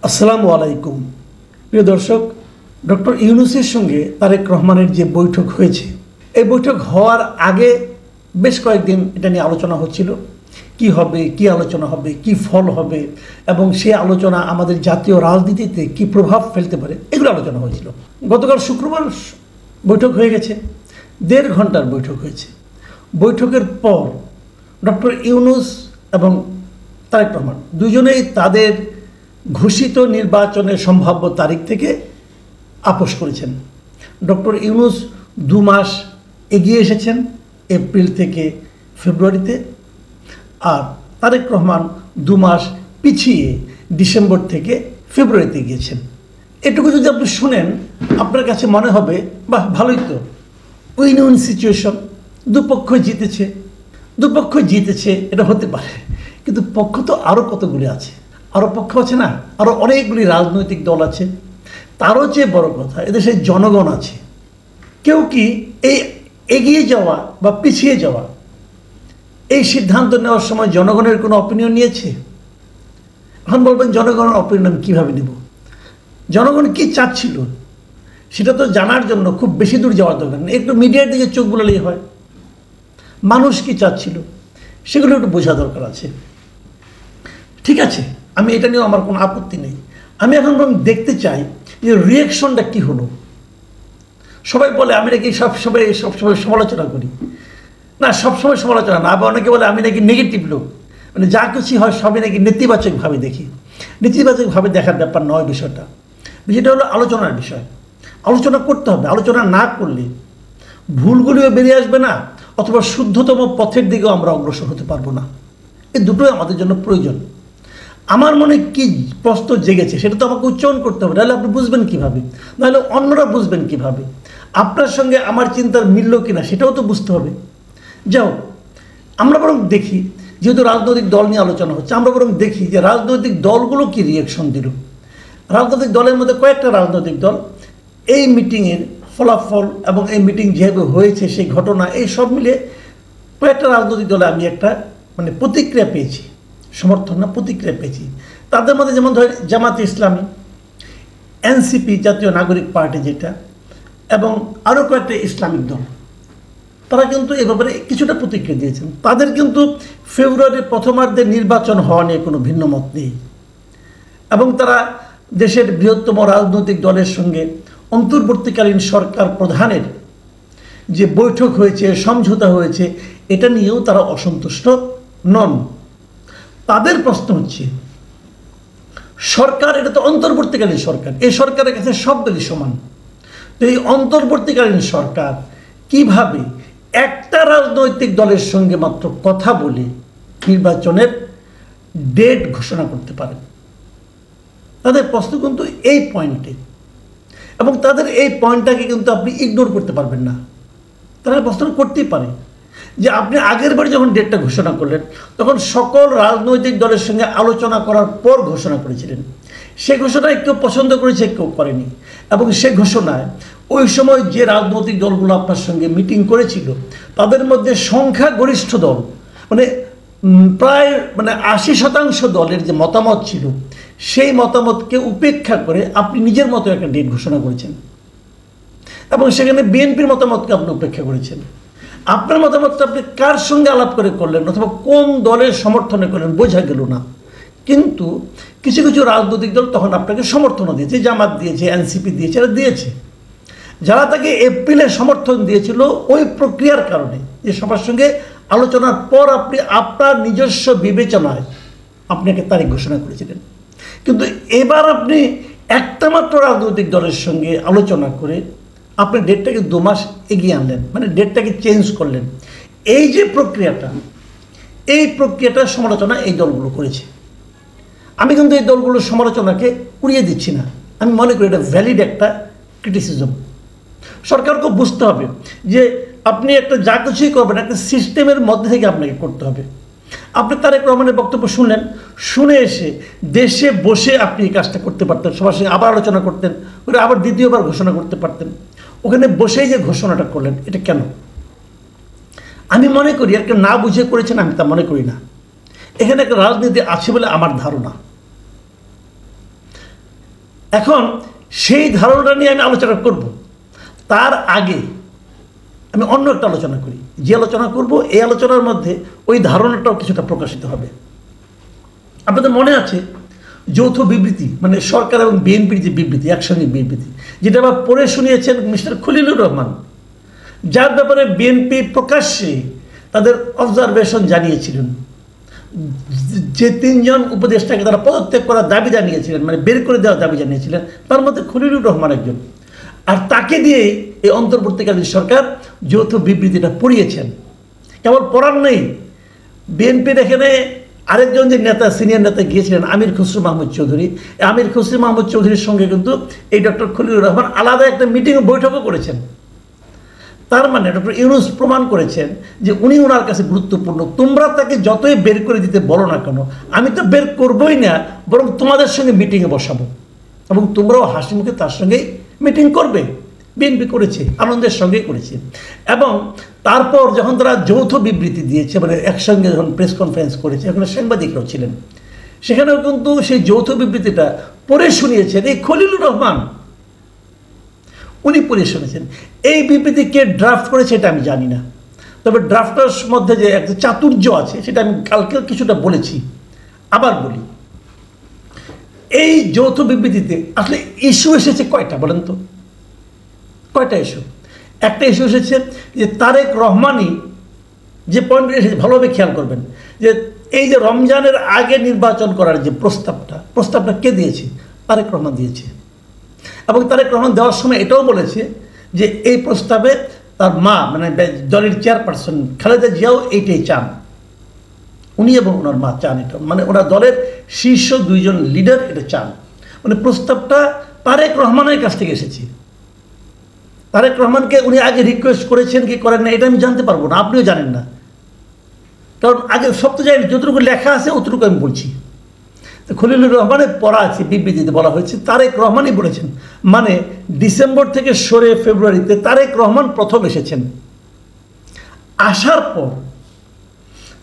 আসসালামু আলাইকুম প্রিয় দর্শক, ডক্টর ইউনূসের সঙ্গে তারেক রহমানের যে বৈঠক হয়েছে, এই বৈঠক হওয়ার আগে বেশ কয়েকদিন এটা নিয়ে আলোচনা হচ্ছিল। কি হবে, কি আলোচনা হবে, কি ফল হবে এবং সেই আলোচনা আমাদের জাতীয় রাজনীতিতে কি প্রভাব ফেলতে পারে, এগুলো আলোচনা হয়েছিল। গতকাল শুক্রবার বৈঠক হয়ে গেছে, 1.5 ঘন্টার বৈঠক হয়েছে। বৈঠকের পর ডক্টর ইউনূস এবং তারেক রহমান দুজনেই তাদের ঘোষিত নির্বাচনের সম্ভাব্য তারিখ থেকে আপোস করেছেন। ডক্টর ইউনূস 2 মাস এগিয়ে এসেছেন, এপ্রিল থেকে ফেব্রুয়ারিতে, আর তারেক রহমান 2 মাস পিছিয়ে ডিসেম্বর থেকে ফেব্রুয়ারিতে গিয়েছেন। এটুকু যদি আপনি শুনেন, আপনার কাছে মনে হবে বাহ, ভালোই তো, উইন উইন সিচুয়েশন, দুপক্ষই জিতেছে, এটা হতে পারে। কিন্তু পক্ষ তো আরও কতগুলি আছে, আরও পক্ষ আছে না, আরও অনেকগুলি রাজনৈতিক দল আছে। তারও চেয়ে বড় কথা, এদেশের জনগণ আছে। কেউ কি এই এগিয়ে যাওয়া বা পিছিয়ে যাওয়া, এই সিদ্ধান্ত নেওয়ার সময় জনগণের কোনো অপিনিয়ন নিয়েছে? এখন বলবেন জনগণের অপিনিয়ন কীভাবে নেব? জনগণ কি চাচ্ছিল সেটা তো জানার জন্য খুব বেশি দূর যাওয়ার দরকার নেই, একটু মিডিয়ার দিকে চোখ বুলালেই হয়। মানুষ কি চাচ্ছিল সেগুলো একটু বোঝা দরকার আছে। ঠিক আছে, আমি এটা নিয়েও আমার কোনো আপত্তি নেই। আমি এখন দেখতে চাই যে রিয়াকশনটা কী হলো। সবাই বলে আমি নাকি সবসময় সমালোচনা করি। না, সবসময় সমালোচনা না। আবার অনেকে বলে আমি নাকি নেগেটিভ লোক, মানে যা কিছু হয় সবই নাকি নেতিবাচকভাবে দেখি। নেতিবাচকভাবে দেখার ব্যাপার নয় বিষয়টা। বিষয়টা হলো আলোচনার বিষয়। আলোচনা করতে হবে। আলোচনা না করলে ভুলগুলিও বেরিয়ে আসবে না, অথবা শুদ্ধতম পথের দিকেও আমরা অগ্রসর হতে পারবো না। এই দুটোই আমাদের জন্য প্রয়োজন। আমার মনে কি প্রশ্ন জেগেছে সেটা তো আমাকে উচ্চারণ করতে হবে, নাহলে আপনি বুঝবেন কীভাবে, নাহলে অন্যরা বুঝবেন কীভাবে, আপনার সঙ্গে আমার চিন্তার মিলল কিনা সেটাও তো বুঝতে হবে। যাও, আমরা বরং দেখি, যেহেতু রাজনৈতিক দল নিয়ে আলোচনা হচ্ছে, আমরা বরং দেখি যে রাজনৈতিক দলগুলো কি রিয়াকশন দিল। রাজনৈতিক দলের মধ্যে কয়েকটা রাজনৈতিক দল এই মিটিংয়ের ফলাফল এবং এই মিটিং যেভাবে হয়েছে, সেই ঘটনা, এই সব মিলে কয়েকটা রাজনৈতিক দলে আমি একটা প্রতিক্রিয়া পেয়েছি, সমর্থন না প্রতিক্রিয়া পেয়েছি। তাদের মধ্যে যেমন ধরেন জামাতে ইসলামী, এনসিপি জাতীয় নাগরিক পার্টি যেটা, এবং আরও কয়েকটা ইসলামিক দল, তারা কিন্তু এ ব্যাপারে কিছুটা প্রতিক্রিয়া দিয়েছেন। তাদের কিন্তু ফেব্রুয়ারির প্রথমার্ধে নির্বাচন হওয়া নিয়ে কোনো ভিন্ন মত নেই, এবং তারা দেশের বৃহত্তম রাজনৈতিক দলের সঙ্গে অন্তর্বর্তীকালীন সরকার প্রধানের যে বৈঠক হয়েছে, সমঝোতা হয়েছে, এটা নিয়েও তারা অসন্তুষ্ট নন। তাদের প্রশ্ন হচ্ছে, সরকার এটা তো অন্তর্বর্তীকালীন সরকার, এই সরকারের কাছে সব দলই সমান। তো এই অন্তর্বর্তীকালীন সরকার কিভাবে একটা রাজনৈতিক দলের সঙ্গে মাত্র কথা বলে নির্বাচনের ডেট ঘোষণা করতে পারে? তাদের প্রশ্ন কিন্তু এই পয়েন্টে, এবং তাদের এই পয়েন্টটাকে কিন্তু আপনি ইগনোর করতে পারবেন না। তারা প্রশ্ন করতেই পারে যে আপনি আগের বার যখন ডেটটা ঘোষণা করলেন, তখন সকল রাজনৈতিক দলের সঙ্গে আলোচনা করার পর ঘোষণা করেছিলেন। সে ঘোষণায় কেউ পছন্দ করেছে, কেউ করেনি, এবং সে ঘোষণায় ওই সময় যে রাজনৈতিক দলগুলো আপনার সঙ্গে মিটিং করেছিল, তাদের মধ্যে সংখ্যাগরিষ্ঠ দল, প্রায় 80% দলের যে মতামত ছিল, সেই মতামতকে উপেক্ষা করে আপনি নিজের মতো একটা ডেট ঘোষণা করেছেন, এবং সেখানে বিএনপির মতামতকে আপনি উপেক্ষা করেছেন। আপনার মতামতটা আপনি কার সঙ্গে আলাপ করে করলেন, অথবা কোন দলের সমর্থনে করলেন, বোঝা গেল না। কিন্তু কিছু কিছু রাজনৈতিক দল তখন আপনাকে সমর্থনও দিয়েছে, জামাত দিয়েছে, এনসিপি দিয়েছে, এরা দিয়েছে। যারা তাকে এপ্রিলে সমর্থন দিয়েছিল ওই প্রক্রিয়ার কারণে, যে সবার সঙ্গে আলোচনার পর আপনি আপনার নিজস্ব বিবেচনায় আপনাকে তারিখ ঘোষণা করেছিলেন। কিন্তু এবার আপনি একটা মাত্র রাজনৈতিক দলের সঙ্গে আলোচনা করে আপনি ডেটটাকে 2 মাস এগিয়ে আনলেন, ডেটটাকে চেঞ্জ করলেন। এই যে প্রক্রিয়াটা, এই প্রক্রিয়াটার সমালোচনা এই দলগুলো করেছে। আমি কিন্তু এই দলগুলোর সমালোচনাকে উড়িয়ে দিচ্ছি না, আমি মনে করি এটা ভ্যালিড একটা ক্রিটিসিজম। সরকারকে বুঝতে হবে যে আপনি একটা যা কিছুই করবেন, একটা সিস্টেমের মধ্যে থেকে আপনাকে করতে হবে। আপনি তারেক রহমানের বক্তব্য শুনলেন, শুনে এসে দেশে বসে আপনি এই কাজটা করতে পারতেন, সবার সঙ্গে আবার আলোচনা করতেন, ওটা আবার দ্বিতীয়বার ঘোষণা করতে পারতেন। ওখানে বসেই যে ঘোষণাটা করলেন, এটা কেন? আমি মনে করি আর কেউ না বুঝে করেছেন, আমি তা মনে করি না। এখানে একটা রাজনীতি আছে বলে আমার ধারণা। এখন সেই ধারণা নিয়ে আমি আলোচনা করব। তার আগে আমি অন্য একটা আলোচনা করি। যে আলোচনা করব এই আলোচনার মধ্যে ওই ধারণাটাও কিছুটা প্রকাশিত হবে। আপনাদের মনে আছে যৌথ বিবৃতি, মানে সরকার এবং বিএনপির যে বিবৃতি, একসঙ্গে বিবৃতি, যেটা আবার পড়ে শুনিয়েছেন মিস্টার খলিলুর রহমান, যার ব্যাপারে বিএনপি প্রকাশ্যে তাদের অবজারভেশন জানিয়েছিলেন। যে 3 জন উপদেষ্টাকে তারা পদত্যাগ করার দাবি জানিয়েছিলেন, মানে বের করে দেওয়ার দাবি জানিয়েছিলেন, তার মধ্যে খলিলুর রহমান একজন। আর তাকে দিয়ে এই অন্তর্বর্তীকালীন সরকার যৌথ বিবৃতিটা পড়িয়েছেন। কেবল পড়ার নেই, বিএনপির এখানে আরেকজন যে নেতা, সিনিয়র নেতা গিয়েছিলেন আমির খসরু মাহমুদ চৌধুরী। আমির খসরু মাহমুদ চৌধুরীর সঙ্গে কিন্তু এই ডক্টর খলিলুর রহমান আলাদা একটা মিটিং বৈঠকও করেছেন। তার মানে ডক্টর ইউনূস প্রমাণ করেছেন যে উনি ওনার কাছে গুরুত্বপূর্ণ। তোমরা তাকে যতই বের করে দিতে বলো না কেন, আমি তো বের করবই না, বরং তোমাদের সঙ্গে মিটিংয়ে বসাবো এবং তোমরাও হাসি মুখে তার সঙ্গে মিটিং করবে। বিএনপি করেছে, আনন্দের সঙ্গেই করেছে। এবং তারপর যখন তারা যৌথ বিবৃতি দিয়েছে, মানে একসঙ্গে যখন প্রেস কনফারেন্স করেছে, ওখানে সাংবাদিকরাও ছিলেন, সেখানেও কিন্তু সেই যৌথ বিবৃতিটা পড়ে শুনিয়েছেন এই খলিলুর রহমান। উনি পড়ে শুনেছেন। এই বিবৃতি কে ড্রাফট করেছে এটা আমি জানি না, তবে ড্রাফটার মধ্যে যে একটা চাতুর্য আছে সেটা আমি কালকে কিছুটা বলেছি, আবার বলি। এই যৌথ বিবৃতিতে আসলে ইস্যু এসেছে কয়টা বলেন তো? কয়টা ইস্যু? একটা ইস্যু এসেছে যে তারেক রহমানই যে পয়েন্ট এসেছে, ভালোভাবে খেয়াল করবেন, যে এই যে রমজানের আগে নির্বাচন করার যে প্রস্তাবটা কে দিয়েছে? তারেক রহমান দিয়েছে। এবং তারেক রহমান দেওয়ার সময় এটাও বলেছে যে এই প্রস্তাবে তার মা, মানে দলের চেয়ারপারসন খালেদা জিয়াও এইটাই চান। উনি এবং ওনার মা চান এটা, মানে ওনার দলের শীর্ষ 2 জন লিডার এটা চান। মানে প্রস্তাবটা তারেক রহমানের কাছ থেকে এসেছে। তারেক রহমানকে উনি আগে রিকোয়েস্ট করেছেন কি করেন না এটা আমি জানতে পারবো না, আপনিও জানেন না, কারণ আগে সব তো জানি, যতটুকু লেখা আছে অতটুকু আমি বলছি। তো খলিলুর রহমানের পড়া আছে, বিবৃতিতে বলা হয়েছে তারেক রহমানই বলেছেন। মানে ডিসেম্বর থেকে সরে ফেব্রুয়ারিতে তারেক রহমান প্রথম এসেছেন। আসার পর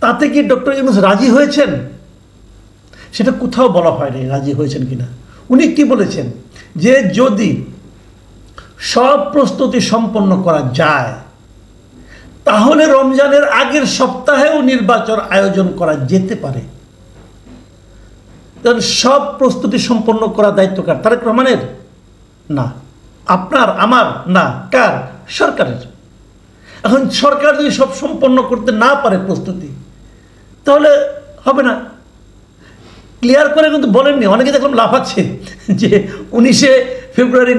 তাতে কি ডক্টর ইউনূস রাজি হয়েছেন? সেটা কোথাও বলা হয়নি রাজি হয়েছেন কিনা। উনি কি বলেছেন? যে যদি সব প্রস্তুতি সম্পন্ন করা যায় তাহলে রমজানের আগের সপ্তাহেও নির্বাচন আয়োজন করা যেতে পারে। সব প্রস্তুতি সম্পন্ন করার দায়িত্ব কার? তারেক রহমানের? না। আপনার, আমার? না। কার? সরকারের। এখন সরকার যদি সব সম্পন্ন করতে না পারে প্রস্তুতি, তাহলে হবে না। ক্লিয়ার করে কিন্তু বলেননি। অনেকে দেখলাম লাফাচ্ছে যে 19শে ফেব্রুয়ারি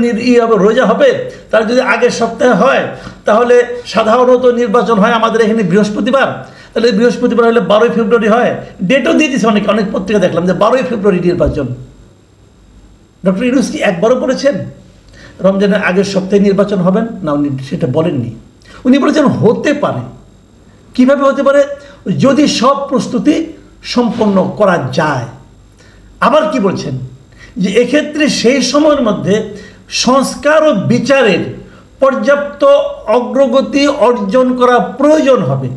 রোজা হবে, তার যদি আগের সপ্তাহে হয় তাহলে সাধারণত নির্বাচন হয় আমাদের এখানে বৃহস্পতিবার, তাহলে বৃহস্পতিবার হলে 12ই ফেব্রুয়ারি হয়। ডেটও দিয়ে দিচ্ছে অনেক পত্রিকা দেখলাম যে 12ই ফেব্রুয়ারি নির্বাচন। ডক্টর ইউনূস কি একবারও বলেছেন রমজানের আগের সপ্তাহে নির্বাচন হবেন? না, উনি সেটা বলেননি। উনি বলেছেন হতে পারে। কিভাবে হতে পারে? যদি সব প্রস্তুতি সম্পন্ন করা যায়। আবার কি বলছেন? যে এক্ষেত্রে সেই সময়ের মধ্যে সংস্কার ও বিচারের পর্যাপ্ত অগ্রগতি অর্জন করা প্রয়োজন হবে।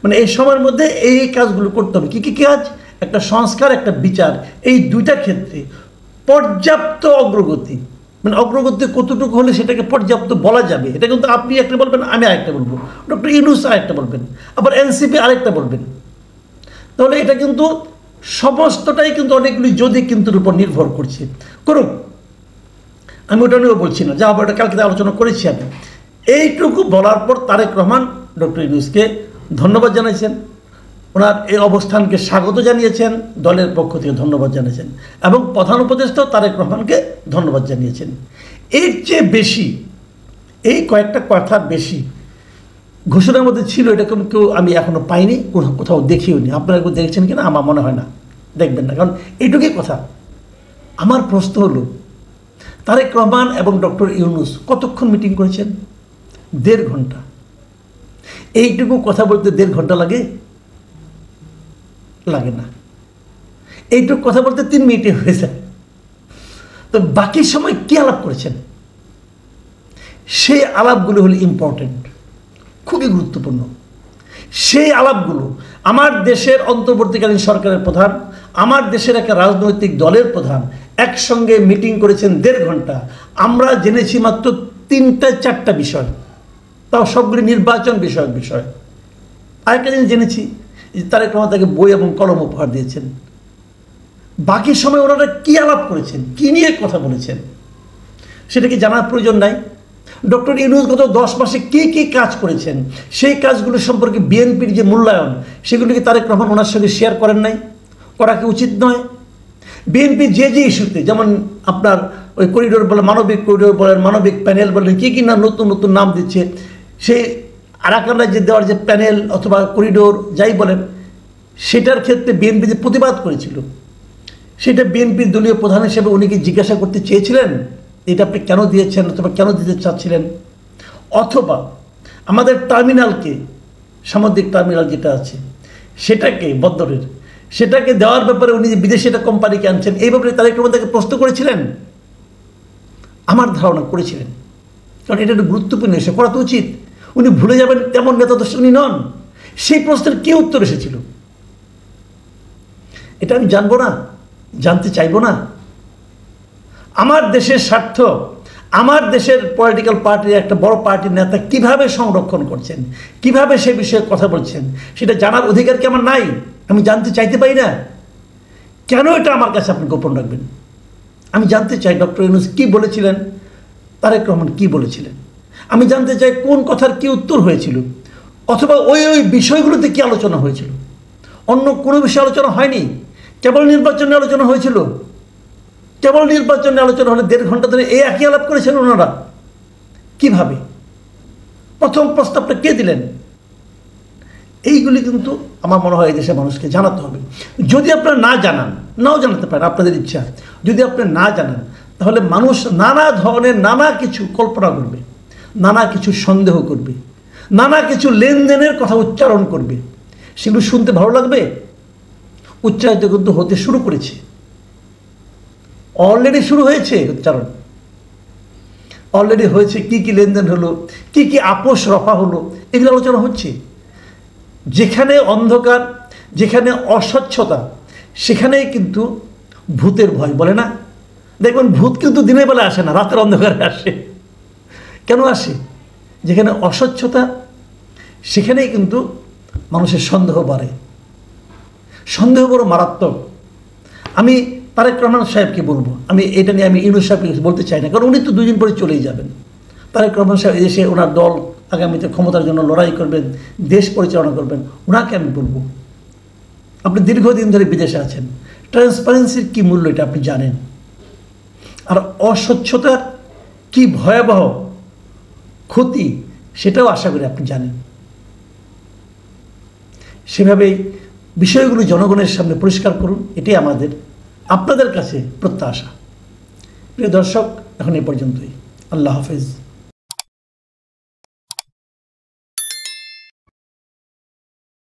মানে এই সময়ের মধ্যে এই কাজগুলো করতে হবে। কি কি কাজ? একটা সংস্কার, একটা বিচার, এই দুইটা ক্ষেত্রে পর্যাপ্ত অগ্রগতি। মানে অগ্রগতি কতটুকু হলে সেটাকে পর্যাপ্ত বলা যাবে, এটা কিন্তু আপনি একটা বলবেন, আমি আরেকটা বলবো, ডক্টর ইউনূস আরেকটা বলবেন, আবার এনসিপি আরেকটা বলবেন। তাহলে এটা কিন্তু সমস্তটাই কিন্তু অনেকগুলি যদি কিন্তুর উপর নির্ভর করছে। করুক, আমি ওটা নিয়েও বলছি না, যা হবে ওটা কালকে আলোচনা করেছি আমি। এইটুকু বলার পর তারেক রহমান ডক্টর ইউনূসকে ধন্যবাদ জানিয়েছেন, ওনার এই অবস্থানকে স্বাগত জানিয়েছেন, দলের পক্ষ থেকে ধন্যবাদ জানিয়েছেন, এবং প্রধান উপদেষ্টাও তারেক রহমানকে ধন্যবাদ জানিয়েছেন। এর চেয়ে বেশি, এই কয়েকটা কথা বেশি ঘোষণার মধ্যে ছিল, এরকম কেউ আমি এখনো পাইনি, কোথাও দেখিও নি। আপনারা কেউ দেখছেন কিনা আমার মনে হয় না, দেখবেন না, কারণ এইটুকুই কথা। আমার প্রশ্ন হলো, তারেক রহমান এবং ডক্টর ইউনূস কতক্ষণ মিটিং করেছেন? 1.5 ঘন্টা। এইটুকু কথা বলতে 1.5 ঘন্টা লাগে? লাগে না। এইটুকু কথা বলতে 3 মিনিটে হয়ে যায়। তো বাকি সময় কি আলাপ করেছেন? সেই আলাপগুলো হলো ইম্পর্টেন্ট, খুবই গুরুত্বপূর্ণ। সেই আলাপগুলো আমার দেশের অন্তর্বর্তীকালীন সরকারের প্রধান, আমার দেশের একটা রাজনৈতিক দলের প্রধান একসঙ্গে মিটিং করেছেন 1.5 ঘন্টা। আমরা জেনেছি মাত্র 3-4টা বিষয়, তাও সবগুলি নির্বাচন বিষয়ক বিষয়। আরেকটা জিনিস জেনেছি যে তারেক রহমান তাকে বই এবং কলম উপহার দিয়েছেন। বাকি সময় ওনারা কী আলাপ করেছেন, কী নিয়ে কথা বলেছেন, সেটা কি জানার প্রয়োজন নাই? ডক্টর ইউনূস গত 10 মাসে কী কী কাজ করেছেন, সেই কাজগুলো সম্পর্কে বিএনপির যে মূল্যায়ন, সেগুলিকে তারেক রহমান ওনার সঙ্গে শেয়ার করেন নাই? করা কি উচিত নয়? বিএনপি যে ইস্যুতে, যেমন আপনার ওই করিডোর বলে, মানবিক করিডোর বলেন, মানবিক প্যানেল বলেন, কী কী না নতুন নতুন নাম দিচ্ছে, সেই আরাকান রাজ্যে দেওয়ার যে প্যানেল অথবা করিডোর যাই বলেন, সেটার ক্ষেত্রে বিএনপি যে প্রতিবাদ করেছিল, সেটা বিএনপির দলীয় প্রধান হিসেবে উনি কি জিজ্ঞাসা করতে চেয়েছিলেন এটা আপনি কেন দিয়েছেন অথবা কেন দিতে চাচ্ছিলেন? অথবা আমাদের টার্মিনালকে, সামুদ্রিক টার্মিনাল যেটা আছে সেটাকে, বন্দরের, সেটাকে দেওয়ার ব্যাপারে উনি যে বিদেশি একটা কোম্পানিকে আনছেন, এই ব্যাপারে তারেক রহমান তাকে প্রশ্ন করেছিলেন? আমার ধারণা করেছিলেন, কারণ এটা একটা গুরুত্বপূর্ণ বিষয়, করা তো উচিত। উনি ভুলে যাবেন তেমন নেতা তো উনি নন। সেই প্রশ্নের কী উত্তর এসেছিল এটা আমি জানবো না, জানতে চাইবো না? আমার দেশের স্বার্থ, আমার দেশের পলিটিক্যাল পার্টির একটা বড় পার্টির নেতা কিভাবে সংরক্ষণ করছেন, কিভাবে সে বিষয়ে কথা বলছেন, সেটা জানার অধিকার কি আমার নাই? আমি জানতে চাইতে পারি না? কেন এটা আমার কাছে আপনি গোপন রাখবেন? আমি জানতে চাই ডক্টর ইউনূস কী বলেছিলেন, তারেক রহমান কী বলেছিলেন। আমি জানতে চাই কোন কথার কী উত্তর হয়েছিল, অথবা ওই বিষয়গুলোতে কী আলোচনা হয়েছিল। অন্য কোনো বিষয়ে আলোচনা হয়নি, কেবল নির্বাচনে আলোচনা হয়েছিল। কেবল নির্বাচনে আলোচনা হলে 1.5 ঘন্টা ধরে এই একই আলাপ করেছেন ওনারা। কীভাবে? প্রথম প্রস্তাবটা কে দিলেন? এইগুলি কিন্তু আমার মনে হয় এই দেশের মানুষকে জানাতে হবে। যদি আপনারা না জানান, নাও জানাতে পারেন, আপনাদের ইচ্ছা। যদি আপনি না জানান, তাহলে মানুষ নানা ধরনের নানা কিছু কল্পনা করবে, নানা কিছু সন্দেহ করবে, নানা কিছু লেনদেনের কথা উচ্চারণ করবে। সেগুলো শুনতে ভালো লাগবে? উচ্চারিত কিন্তু হতে শুরু করেছে, অলরেডি শুরু হয়েছে উচ্চারণ, অলরেডি হয়েছে। কি কি লেনদেন হলো, কি কি আপোষ রফা হলো, এগুলো আলোচনা হচ্ছে। যেখানে অন্ধকার, যেখানে অস্বচ্ছতা, সেখানেই কিন্তু ভূতের ভয়, বলে না? দেখবেন ভূত কিন্তু দিনের বেলা আসে না, রাতের অন্ধকারে আসে। কেন আসে? যেখানে অস্বচ্ছতা, সেখানেই কিন্তু মানুষের সন্দেহ বাড়ে। সন্দেহ বড় মারাত্মক। আমি তারেক রহমান সাহেবকে বলবো, আমি এটা নিয়ে আমি ইউনূস সাহেবকে বলতে চাই না, কারণ উনি তো 2 দিন পরে চলেই যাবেন। তারেক রহমান সাহেব এদেশে ওনার দল আগামীতে ক্ষমতার জন্য লড়াই করবেন, দেশ পরিচালনা করবেন, ওনাকে আমি বলবো, আপনি দীর্ঘদিন ধরে বিদেশে আছেন, ট্রান্সপারেন্সির কী মূল্য এটা আপনি জানেন, আর অস্বচ্ছতার কি ভয়াবহ ক্ষতি সেটাও আশা করি আপনি জানেন। সেভাবেই বিষয়গুলো জনগণের সামনে পরিষ্কার করুন, এটাই আমাদের আপনাদের কাছে প্রত্যাশা। প্রিয় দর্শক, এখন এ পর্যন্তই। আল্লাহ হাফেজ।